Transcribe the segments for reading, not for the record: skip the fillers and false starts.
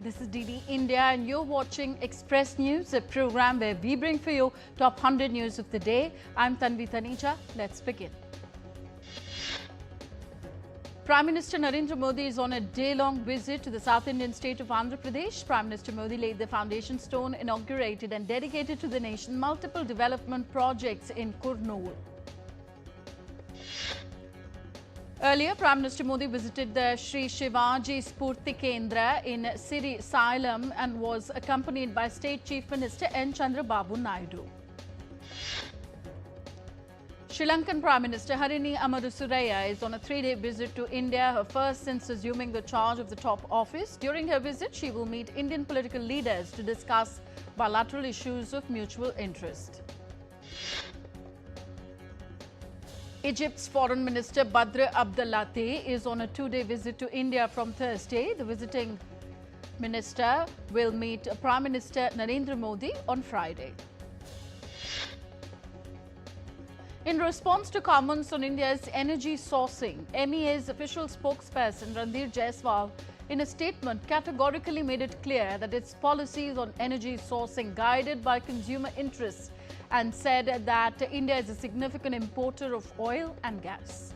this is DD India and you're watching Express News, a program where we bring for you top 100 news of the day. I'm Tanvi Taneja. Let's begin. Prime Minister Narendra Modi is on a day-long visit to the South Indian state of Andhra Pradesh. Prime Minister Modi laid the foundation stone, inaugurated and dedicated to the nation multiple development projects in Kurnool. Earlier, Prime Minister Modi visited the Sri Shivaji Spurti Kendra in Siri Salem and was accompanied by State Chief Minister N. Chandrababu Naidu. Sri Lankan Prime Minister Harini Amarasuraya is on a 3-day visit to India, her first since assuming the charge of the top office. During her visit, she will meet Indian political leaders to discuss bilateral issues of mutual interest. Egypt's Foreign Minister Badr Abdulati is on a 2-day visit to India from Thursday. The visiting minister will meet Prime Minister Narendra Modi on Friday. In response to comments on India's energy sourcing, MEA's official spokesperson Randir Jaiswal in a statement categorically made it clear that its policies on energy sourcing guided by consumer interests and said that India is a significant importer of oil and gas.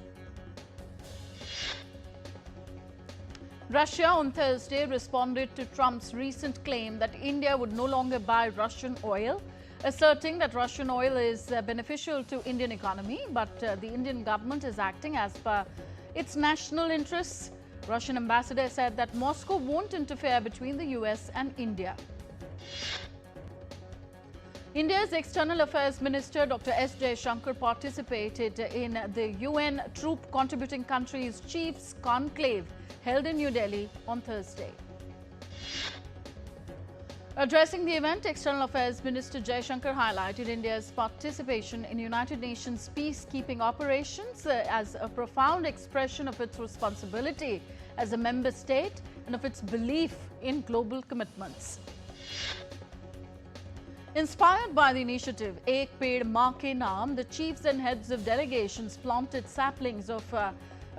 Russia on Thursday responded to Trump's recent claim that India would no longer buy Russian oil, asserting that Russian oil is beneficial to Indian economy, but the Indian government is acting as per its national interests. Russian ambassador said that Moscow won't interfere between the US and India. India's External Affairs Minister Dr. S. Jaishankar participated in the UN Troop Contributing Countries Chiefs Conclave held in New Delhi on Thursday. Addressing the event, External Affairs Minister Jaishankar highlighted India's participation in United Nations peacekeeping operations as a profound expression of its responsibility as a member state and of its belief in global commitments. Inspired by the initiative Ek Ped Maa Ke Naam, the chiefs and heads of delegations planted saplings of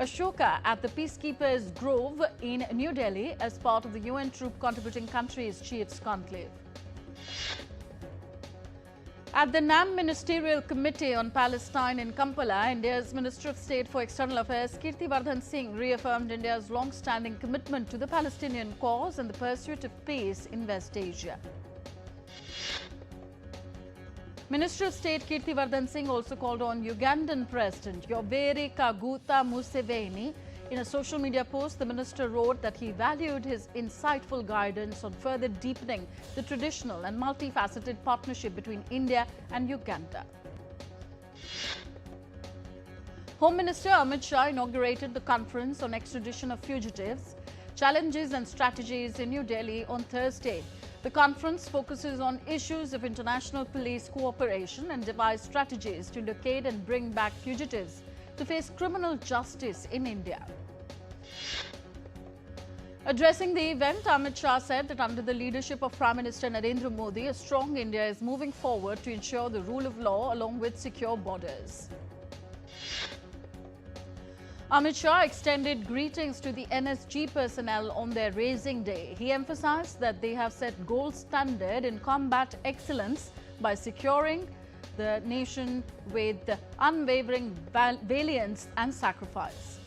Ashoka at the Peacekeepers Grove in New Delhi as part of the UN Troop Contributing Countries Chiefs Conclave. At the NAM Ministerial Committee on Palestine in Kampala, India's Minister of State for External Affairs Kirtivardan Singh reaffirmed India's long-standing commitment to the Palestinian cause and the pursuit of peace in West Asia. Minister of State Kirtivardan Singh also called on Ugandan President Yoweri Kaguta Museveni. In a social media post, the minister wrote that he valued his insightful guidance on further deepening the traditional and multifaceted partnership between India and Uganda. Home Minister Amit Shah inaugurated the Conference on Extradition of Fugitives, Challenges and Strategies in New Delhi on Thursday. The conference focuses on issues of international police cooperation and devise strategies to locate and bring back fugitives to face criminal justice in India. Addressing the event, Amit Shah said that under the leadership of Prime Minister Narendra Modi, a strong India is moving forward to ensure the rule of law along with secure borders. Amit Shah extended greetings to the NSG personnel on their raising day. He emphasized that they have set gold standard in combat excellence by securing the nation with unwavering valiance and sacrifice.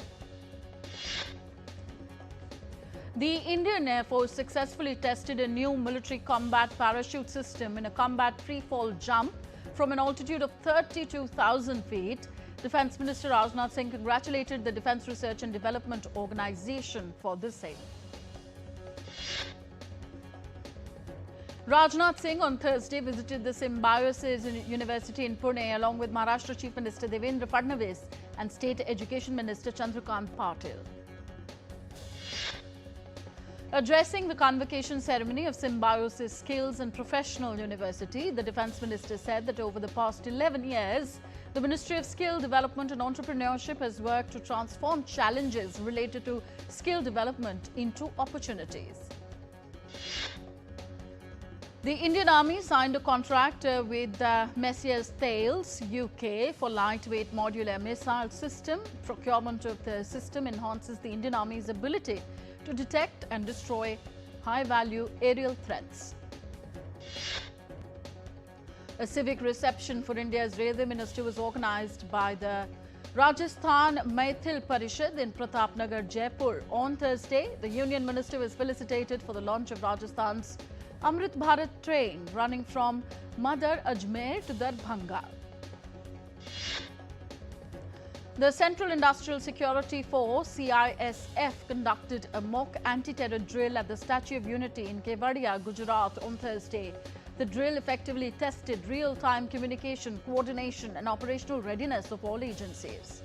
The Indian Air Force successfully tested a new military combat parachute system in a combat free-fall jump from an altitude of 32,000 feet. Defence Minister Rajnath Singh congratulated the Defence Research and Development Organisation for the same. Rajnath Singh on Thursday visited the Symbiosis University in Pune along with Maharashtra Chief Minister Devendra Fadnavis and State Education Minister Chandrakant Patil. Addressing the convocation ceremony of Symbiosis Skills and Professional University, the Defence Minister said that over the past 11 years, the Ministry of Skill Development and Entrepreneurship has worked to transform challenges related to skill development into opportunities. The Indian Army signed a contract with Messrs Thales, UK for lightweight modular missile system. Procurement of the system enhances the Indian Army's ability to detect and destroy high-value aerial threats. A civic reception for India's Railway Minister was organized by the Rajasthan Maithil Parishad in Pratapnagar, Jaipur. On Thursday, the Union Minister was felicitated for the launch of Rajasthan's Amrit Bharat train running from Madar Ajmer to Darbhanga. The Central Industrial Security Force CISF conducted a mock anti-terror drill at the Statue of Unity in Kevadia, Gujarat on Thursday. The drill effectively tested real-time communication, coordination and operational readiness of all agencies.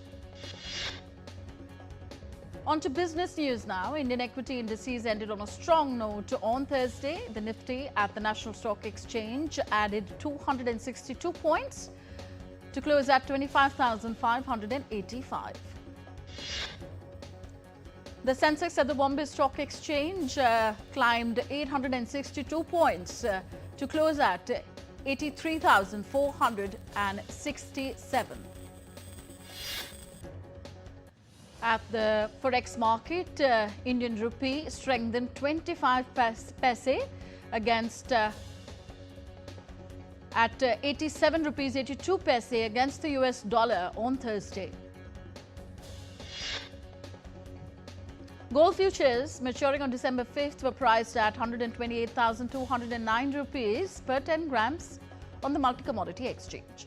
On to business news now. Indian equity indices ended on a strong note on Thursday. The Nifty at the National Stock Exchange added 262 points to close at 25,585. The Sensex at the Bombay Stock Exchange climbed 862 points to close at 83,467. At the Forex market, Indian rupee strengthened 25 paise against at 87 rupees 82 paise against the US dollar on Thursday. Gold futures maturing on December 5th were priced at 128,209 rupees per 10 grams on the multi-commodity exchange.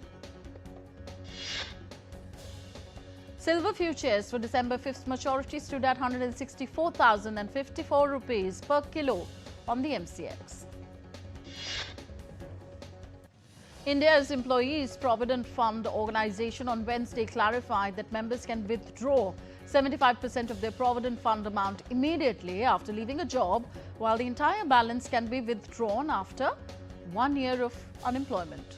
Silver futures for December 5th maturity stood at 164,054 rupees per kilo on the MCX. India's Employees Provident Fund Organization on Wednesday clarified that members can withdraw 75% of their provident fund amount immediately after leaving a job, while the entire balance can be withdrawn after 1 year of unemployment.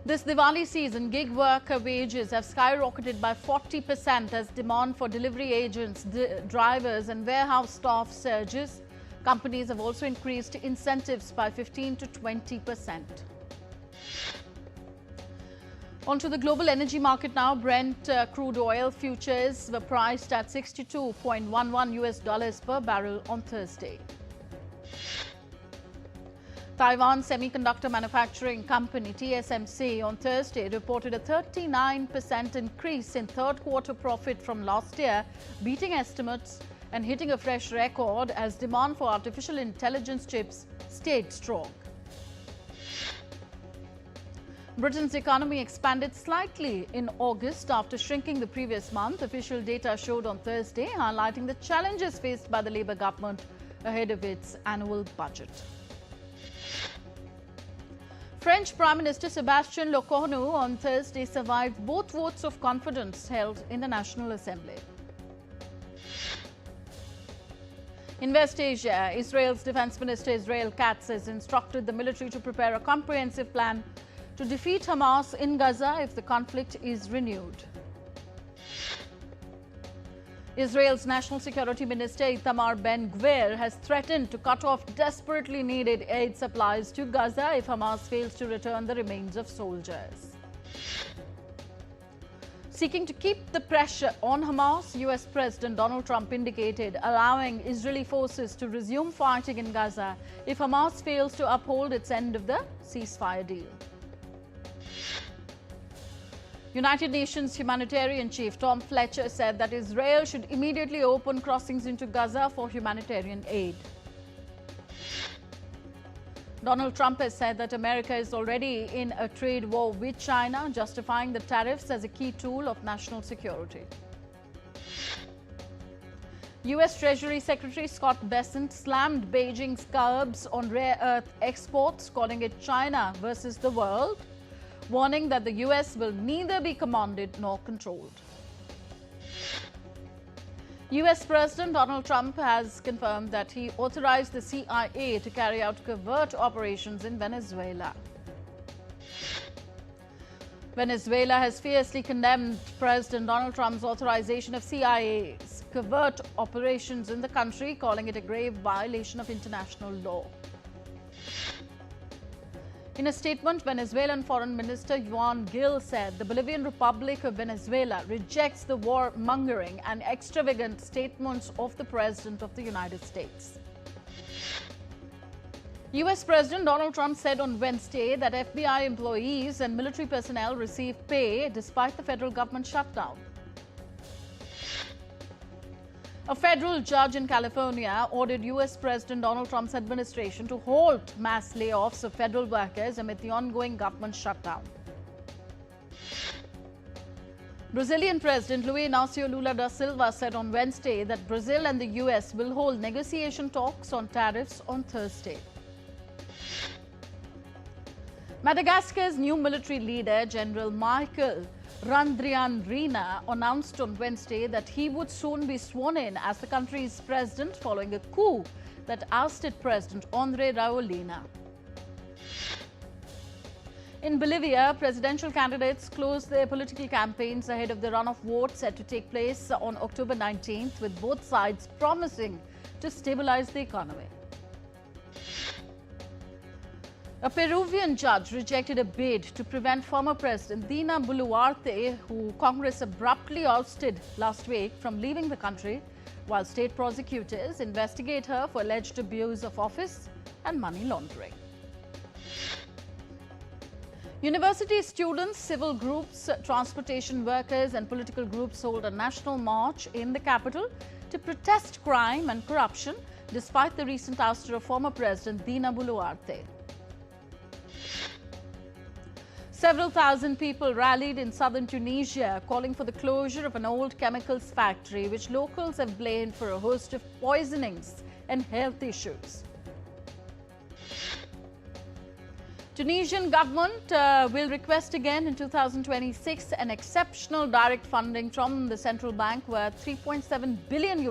This Diwali season, gig worker wages have skyrocketed by 40% as demand for delivery agents, drivers and warehouse staff surges. Companies have also increased incentives by 15 to 20%. On to the global energy market now. Brent crude oil futures were priced at $62.11 US per barrel on Thursday. Taiwan Semiconductor Manufacturing Company TSMC on Thursday reported a 39% increase in third quarter profit from last year, beating estimates and hitting a fresh record as demand for artificial intelligence chips stayed strong. Britain's economy expanded slightly in August after shrinking the previous month, official data showed on Thursday, highlighting the challenges faced by the Labour government ahead of its annual budget. French Prime Minister Sébastien Lecornu on Thursday survived both votes of confidence held in the National Assembly. In West Asia, Israel's Defense Minister Israel Katz has instructed the military to prepare a comprehensive plan to defeat Hamas in Gaza if the conflict is renewed. Israel's National Security Minister Itamar Ben-Gvir has threatened to cut off desperately needed aid supplies to Gaza if Hamas fails to return the remains of soldiers. Seeking to keep the pressure on Hamas, US President Donald Trump indicated allowing Israeli forces to resume fighting in Gaza if Hamas fails to uphold its end of the ceasefire deal. United Nations humanitarian chief Tom Fletcher said that Israel should immediately open crossings into Gaza for humanitarian aid. Donald Trump has said that America is already in a trade war with China, justifying the tariffs as a key tool of national security. US Treasury Secretary Scott Bessent slammed Beijing's curbs on rare earth exports, calling it China versus the world, warning that the US will neither be commanded nor controlled. US President Donald Trump has confirmed that he authorized the CIA to carry out covert operations in Venezuela. Venezuela has fiercely condemned President Donald Trump's authorization of CIA's covert operations in the country, calling it a grave violation of international law. In a statement, Venezuelan Foreign Minister Juan Gil said the Bolivian Republic of Venezuela rejects the war-mongering and extravagant statements of the President of the United States. US President Donald Trump said on Wednesday that FBI employees and military personnel received pay despite the federal government shutdown. A federal judge in California ordered US President Donald Trump's administration to halt mass layoffs of federal workers amid the ongoing government shutdown. Brazilian President Luiz Inácio Lula da Silva said on Wednesday that Brazil and the US will hold negotiation talks on tariffs on Thursday. Madagascar's new military leader, General Michael Randrianrina, announced on Wednesday that he would soon be sworn in as the country's president following a coup that ousted President André Rajoelina. In Bolivia, presidential candidates closed their political campaigns ahead of the runoff vote set to take place on October 19th, with both sides promising to stabilize the economy. A Peruvian judge rejected a bid to prevent former President Dina Boluarte, who Congress abruptly ousted last week, from leaving the country, while state prosecutors investigate her for alleged abuse of office and money laundering. University students, civil groups, transportation workers and political groups hold a national march in the capital to protest crime and corruption despite the recent ouster of former President Dina Boluarte. Several thousand people rallied in southern Tunisia calling for the closure of an old chemicals factory, which locals have blamed for a host of poisonings and health issues. Tunisian government will request again in 2026 an exceptional direct funding from the central bank worth $3.7 billion.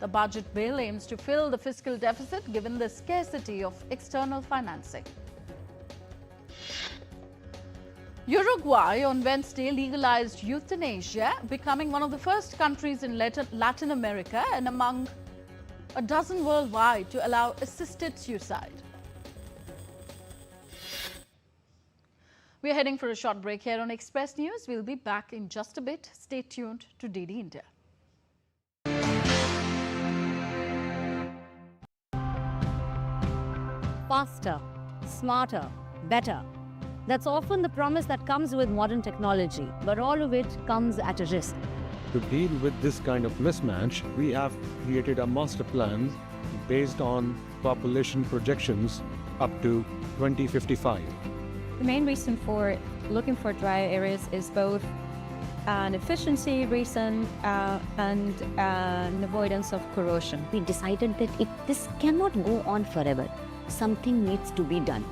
The budget bill aims to fill the fiscal deficit given the scarcity of external financing. Uruguay on Wednesday legalized euthanasia, becoming one of the first countries in Latin America and among a dozen worldwide to allow assisted suicide. We're heading for a short break here on Express News. We'll be back in just a bit. Stay tuned to DD India. Faster, smarter, better. That's often the promise that comes with modern technology, but all of it comes at a risk. To deal with this kind of mismatch, we have created a master plan based on population projections up to 2055. The main reason for looking for dry areas is both an efficiency reason and an avoidance of corrosion. We decided that this cannot go on forever. Something needs to be done.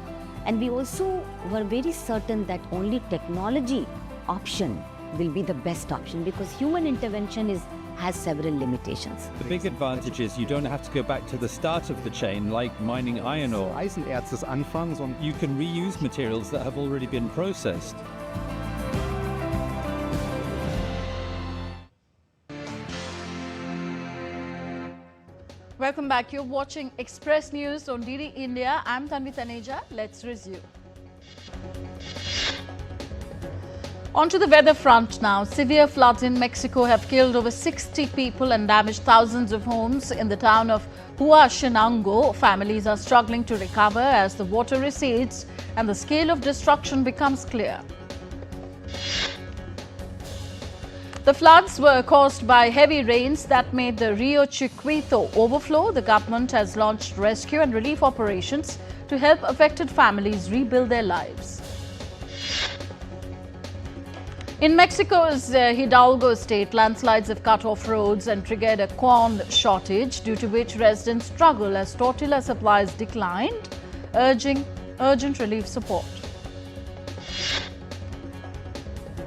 And we also were very certain that only technology option will be the best option, because human intervention has several limitations. The big advantage is you don't have to go back to the start of the chain like mining iron ore. Eisenerz des Anfangs und You can reuse materials that have already been processed. Welcome back. You're watching Express News on DD India. I'm Tanvi Taneja. Let's resume. On to the weather front now. Severe floods in Mexico have killed over 60 people and damaged thousands of homes in the town of Huachinango. Families are struggling to recover as the water recedes and the scale of destruction becomes clear. The floods were caused by heavy rains that made the Rio Chiquito overflow. The government has launched rescue and relief operations to help affected families rebuild their lives. In Mexico's Hidalgo state, landslides have cut off roads and triggered a corn shortage, due to which residents struggle as tortilla supplies declined, urging urgent relief support.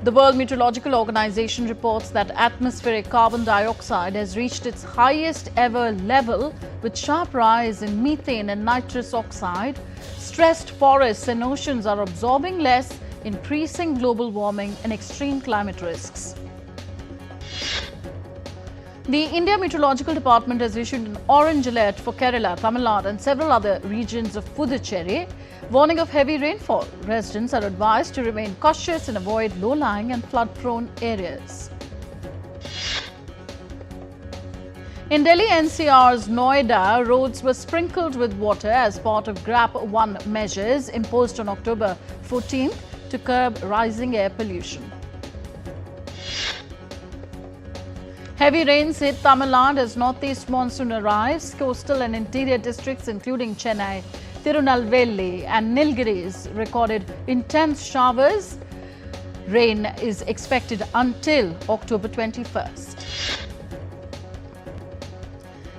The World Meteorological Organization reports that atmospheric carbon dioxide has reached its highest ever level, with sharp rise in methane and nitrous oxide. Stressed forests and oceans are absorbing less, increasing global warming and extreme climate risks. The India Meteorological Department has issued an orange alert for Kerala, Tamil Nadu and several other regions of Puducherry. warning of heavy rainfall. Residents are advised to remain cautious and avoid low-lying and flood-prone areas. In Delhi NCR's Noida, roads were sprinkled with water as part of GRAP 1 measures imposed on October 14th to curb rising air pollution. Heavy rains hit Tamil Nadu as northeast monsoon arrives. Coastal and interior districts including Chennai, Tirunelveli and Nilgiris recorded intense showers. Rain is expected until October 21st.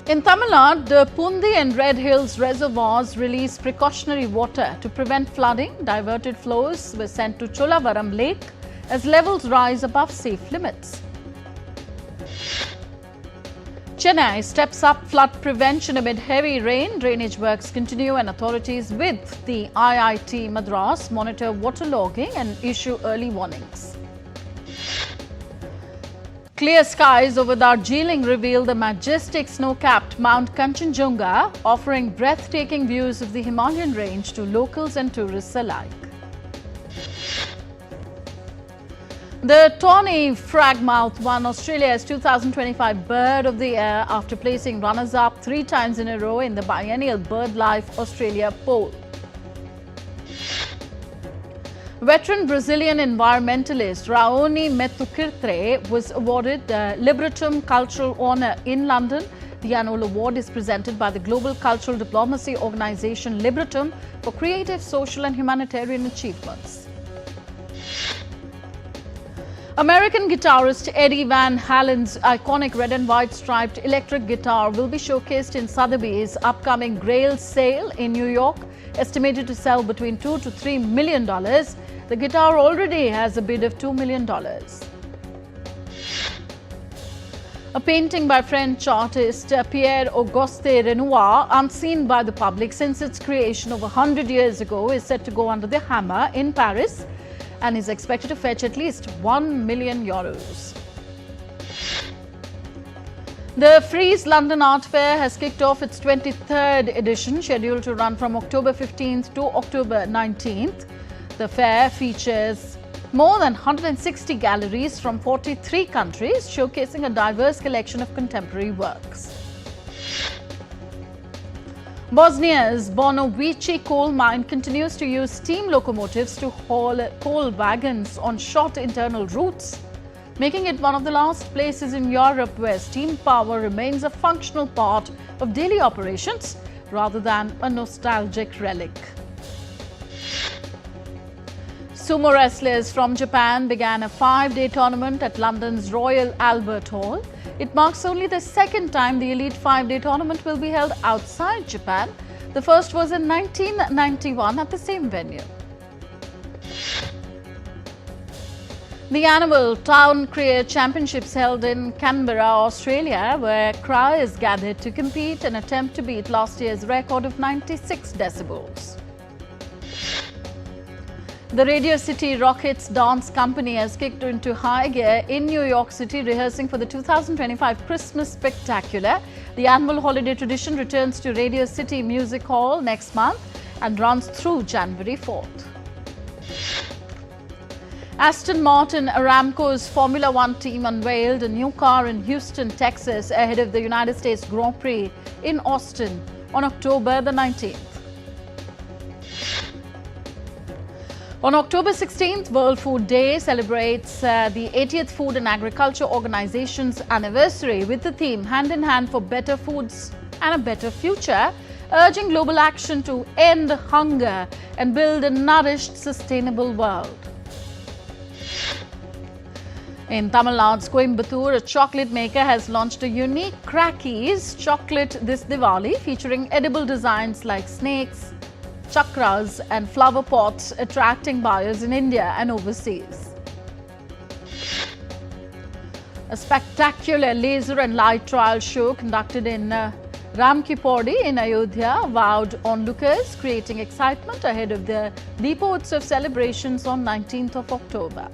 In Tamil Nadu, the Pundi and Red Hills reservoirs released precautionary water to prevent flooding. Diverted flows were sent to Cholavaram Lake as levels rise above safe limits. Chennai steps up flood prevention amid heavy rain. Drainage works continue and authorities with the IIT Madras monitor waterlogging and issue early warnings. Clear skies over Darjeeling reveal the majestic snow-capped Mount Kanchenjunga, offering breathtaking views of the Himalayan range to locals and tourists alike. The tawny frogmouth won Australia's 2025 Bird of the Year after placing runners-up 3 times in a row in the biennial BirdLife Australia poll. Veteran Brazilian environmentalist Raoni Metukirtre was awarded the Liberatum Cultural Honour in London. The annual award is presented by the global cultural diplomacy organisation Liberatum for creative, social and humanitarian achievements. American guitarist Eddie Van Halen's iconic red and white striped electric guitar will be showcased in Sotheby's upcoming Grail sale in New York, estimated to sell between $2 to $3 million. The guitar already has a bid of $2 million. A painting by French artist Pierre-Auguste Renoir, unseen by the public since its creation over 100 years ago, is set to go under the hammer in Paris and is expected to fetch at least €1 million. The Frieze London Art Fair has kicked off its 23rd edition, scheduled to run from October 15th to October 19th. The fair features more than 160 galleries from 43 countries, showcasing a diverse collection of contemporary works. Bosnia's Bonovici coal mine continues to use steam locomotives to haul coal wagons on short internal routes, making it one of the last places in Europe where steam power remains a functional part of daily operations rather than a nostalgic relic. Sumo wrestlers from Japan began a 5-day tournament at London's Royal Albert Hall. It marks only the second time the elite 5-day tournament will be held outside Japan. The first was in 1991 at the same venue. The annual Town Crier Championships held in Canberra, Australia, where criers gathered to compete and attempt to beat last year's record of 96 decibels. The Radio City Rockets dance company has kicked into high gear in New York City, rehearsing for the 2025 Christmas Spectacular. The annual holiday tradition returns to Radio City Music Hall next month and runs through January 4th. Aston Martin Aramco's Formula One team unveiled a new car in Houston, Texas, ahead of the United States Grand Prix in Austin on October the 19th. On October 16th, World Food Day celebrates the 80th Food and Agriculture Organization's anniversary with the theme Hand in Hand for Better Foods and a Better Future, urging global action to end hunger and build a nourished, sustainable world. In Tamil Nadu's Coimbatore, a chocolate maker has launched a unique Crackies chocolate this Diwali, featuring edible designs like snakes, chakras and flower pots, attracting buyers in India and overseas. A spectacular laser and light trial show conducted in Ramkipodi in Ayodhya wowed onlookers, creating excitement ahead of the Deepotsav celebrations on 19th of October.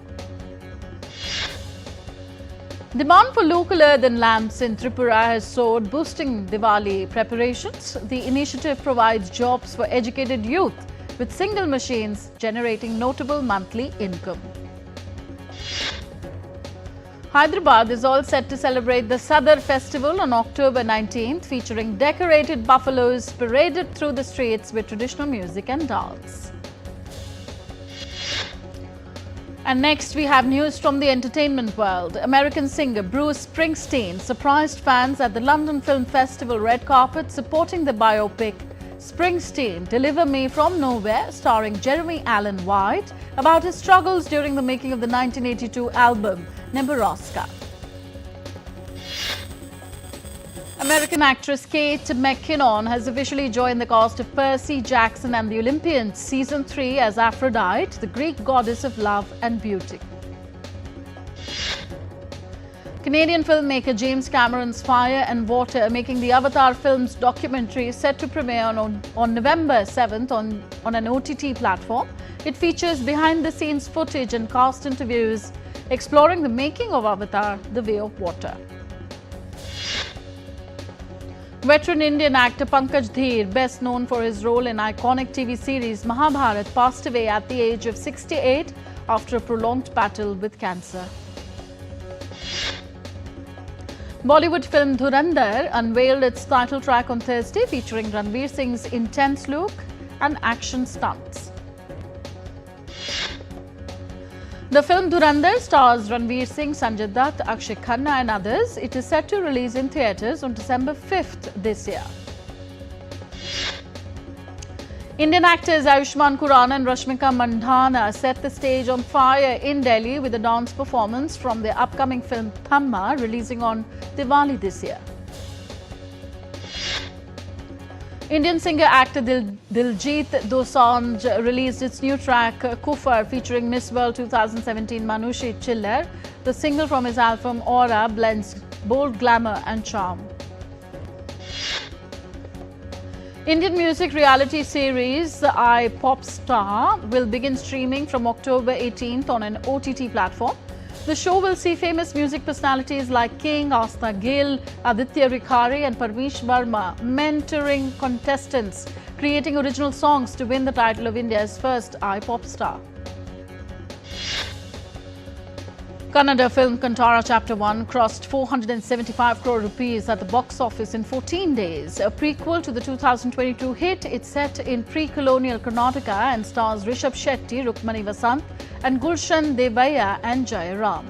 Demand for local earthen lamps in Tripura has soared, boosting Diwali preparations. The initiative provides jobs for educated youth with single machines generating notable monthly income. Hyderabad is all set to celebrate the Sadar festival on October 19th, featuring decorated buffaloes paraded through the streets with traditional music and dance. And next, we have news from the entertainment world. American singer Bruce Springsteen surprised fans at the London Film Festival red carpet supporting the biopic Springsteen, Deliver Me From Nowhere, starring Jeremy Allen White, about his struggles during the making of the 1982 album Nebraska. American actress Kate McKinnon has officially joined the cast of Percy Jackson and the Olympians Season 3 as Aphrodite, the Greek goddess of love and beauty. Canadian filmmaker James Cameron's Fire and Water, making the Avatar film's documentary, is set to premiere on November 7th on an OTT platform. It features behind-the-scenes footage and cast interviews exploring the making of Avatar, The Way of Water. Veteran Indian actor Pankaj Dheer, best known for his role in iconic TV series Mahabharat, passed away at the age of 68 after a prolonged battle with cancer. Bollywood film Dhurandhar unveiled its title track on Thursday, featuring Ranveer Singh's intense look and action stunts. The film Dhurandhar stars Ranveer Singh, Sanjay Dutt, Akshay Khanna and others. It is set to release in theatres on December 5th this year. Indian actors Ayushmann Khurrana and Rashmika Mandanna set the stage on fire in Delhi with a dance performance from their upcoming film Thamma, releasing on Diwali this year. Indian singer-actor Diljit Dosanjh released its new track Kufar, featuring Miss World 2017 Manushi Chiller. The single from his album Aura blends bold glamour and charm. Indian music reality series I Pop Star will begin streaming from October 18th on an OTT platform. The show will see famous music personalities like King, Asta Gill, Aditya Rikhari and Parmish Verma mentoring contestants, creating original songs to win the title of India's first I-Pop star. Kannada film Kantara Chapter 1 crossed 475 crore rupees at the box office in 14 days. A prequel to the 2022 hit, it's set in pre-colonial Karnataka and stars Rishabh Shetty, Rukmani Vasant and Gulshan Devaya and Jayaram.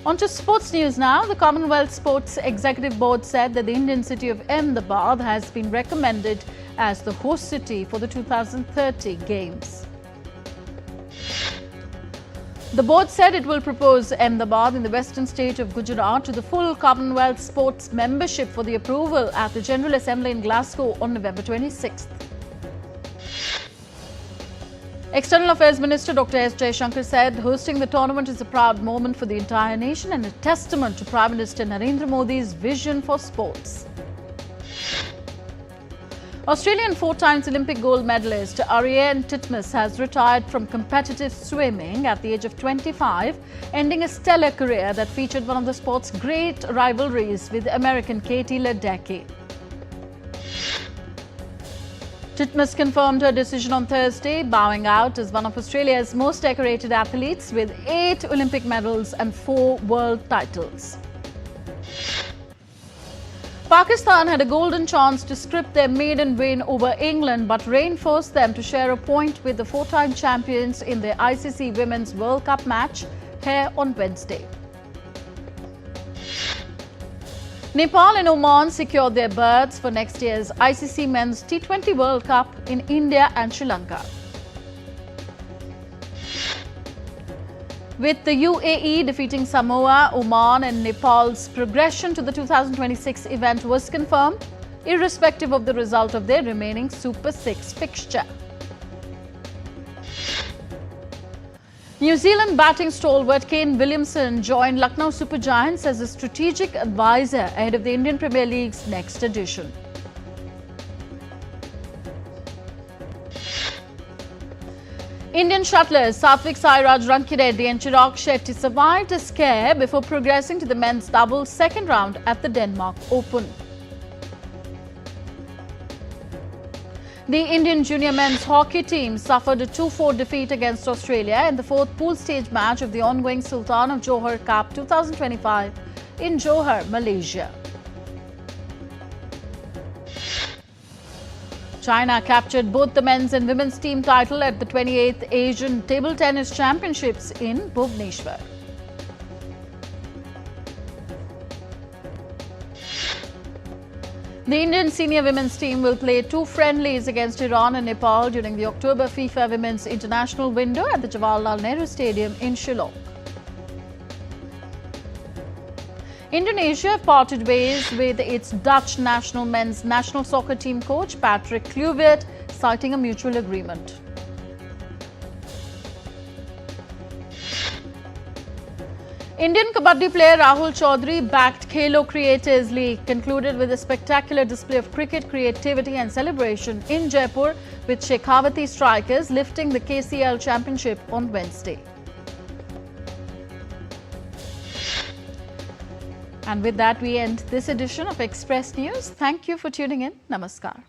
On to sports news now. The Commonwealth Sports Executive Board said that the Indian city of Ahmedabad has been recommended as the host city for the 2030 Games. The board said it will propose Ahmedabad in the western state of Gujarat to the full Commonwealth Sports membership for the approval at the General Assembly in Glasgow on November 26th. External Affairs Minister Dr. S. Jaishankar said hosting the tournament is a proud moment for the entire nation and a testament to Prime Minister Narendra Modi's vision for sports. Australian four-times Olympic gold medalist Ariane Titmus has retired from competitive swimming at the age of 25, ending a stellar career that featured one of the sport's great rivalries with American Katie Ledecky. Titmus confirmed her decision on Thursday, bowing out as one of Australia's most decorated athletes with 8 Olympic medals and 4 world titles. Pakistan had a golden chance to script their maiden win over England, but rain forced them to share a point with the four-time champions in their ICC Women's World Cup match here on Wednesday. Nepal and Oman secured their berths for next year's ICC Men's T20 World Cup in India and Sri Lanka. With the UAE defeating Samoa, Oman and Nepal's progression to the 2026 event was confirmed, irrespective of the result of their remaining Super 6 fixture. New Zealand batting stalwart Kane Williamson joined Lucknow Super Giants as a strategic advisor ahead of the Indian Premier League's next edition. Indian shuttlers Satvik Sairaj Rankireddy and Chirag Shetty survived a scare before progressing to the men's doubles second round at the Denmark Open. The Indian junior men's hockey team suffered a 2-4 defeat against Australia in the fourth pool stage match of the ongoing Sultan of Johor Cup 2025 in Johor, Malaysia. China captured both the men's and women's team title at the 28th Asian Table Tennis Championships in Bhubaneswar. The Indian senior women's team will play 2 friendlies against Iran and Nepal during the October FIFA Women's International window at the Jawaharlal Nehru Stadium in Shillong. Indonesia parted ways with its Dutch national men's national soccer team coach Patrick Kluivert, citing a mutual agreement. Indian Kabaddi player Rahul Chaudhary backed Khelo Creators League concluded with a spectacular display of cricket creativity and celebration in Jaipur, with Shekhawati strikers lifting the KCL championship on Wednesday. And with that, we end this edition of Express News. Thank you for tuning in. Namaskar.